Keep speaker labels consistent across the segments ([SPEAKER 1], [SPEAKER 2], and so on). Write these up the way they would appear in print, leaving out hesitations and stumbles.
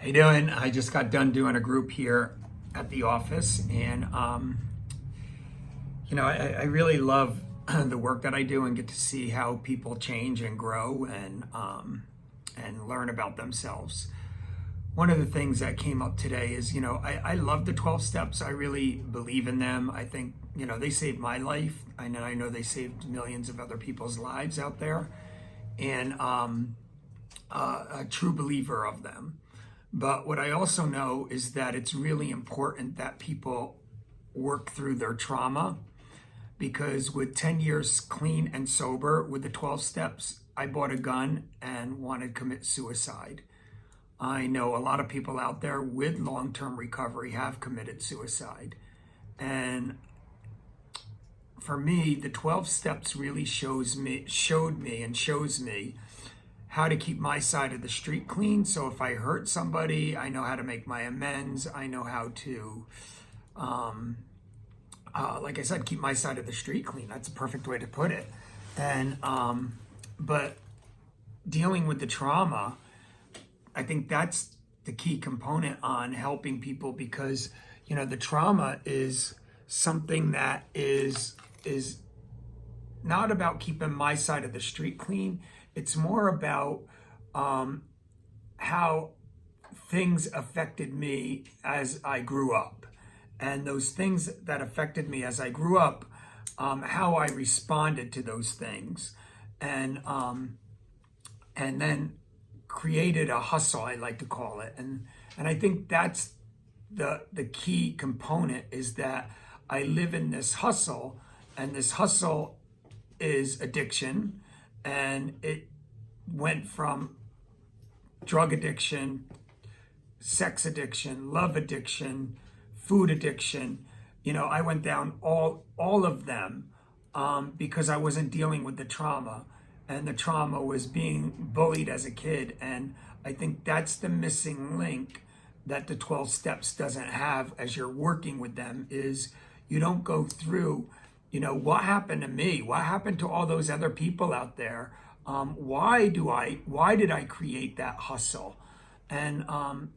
[SPEAKER 1] How you doing? I just got done doing a group here at the office, and I really love the work that I do and get to see how people change and grow and learn about themselves. One of the things that came up today is, I love the 12 steps. I really believe in them. I think, they saved my life. I know they saved millions of other people's lives out there, and a true believer of them. But what I also know is that it's really important that people work through their trauma, because with 10 years clean and sober with the 12 steps, I bought a gun and wanted to commit suicide. I know a lot of people out there with long-term recovery have committed suicide. And for me, the 12 steps really showed me and shows me how to keep my side of the street clean. So if I hurt somebody, I know how to make my amends. I know how to, like I said, keep my side of the street clean. That's a perfect way to put it. And, but dealing with the trauma, I think that's the key component on helping people, because, the trauma is something that is not about keeping my side of the street clean. It's more about how things affected me as I grew up. And those things that affected me as I grew up, how I responded to those things. And then created a hustle, I like to call it. And I think that's the key component, is that I live in this hustle, and this hustle is addiction. And it went from drug addiction, sex addiction, love addiction, food addiction. I went down all of them because I wasn't dealing with the trauma. And the trauma was being bullied as a kid. And I think that's the missing link that the 12 steps doesn't have as you're working with them, is you don't go through, what happened to me? What happened to all those other people out there? Why did I create that hustle? And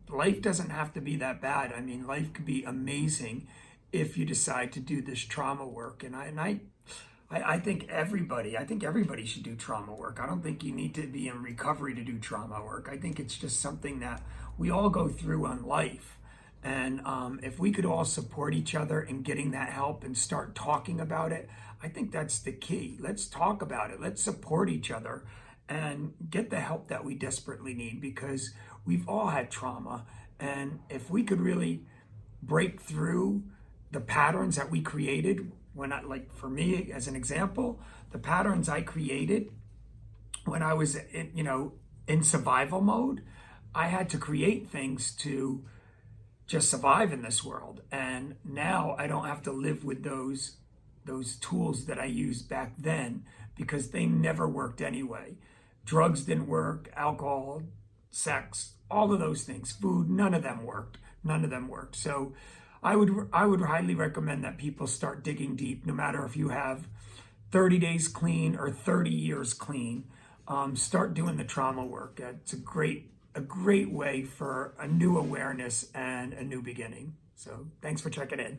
[SPEAKER 1] life doesn't have to be that bad. I mean, life could be amazing if you decide to do this trauma work. And I think everybody should do trauma work. I don't think you need to be in recovery to do trauma work. I think it's just something that we all go through on life. And if we could all support each other in getting that help and start talking about it, I think that's the key. Let's talk about it. Let's support each other and get the help that we desperately need, because we've all had trauma. And if we could really break through the patterns that we created, like for me, as an example, the patterns I created when I was in survival mode, I had to create things to just survive in this world. And now I don't have to live with those tools that I used back then, because they never worked anyway. Drugs didn't work, alcohol, sex, all of those things, food, none of them worked. So I would highly recommend that people start digging deep, no matter if you have 30 days clean or 30 years clean. Start doing the trauma work. It's a great way for a new awareness and a new beginning. So thanks for checking in.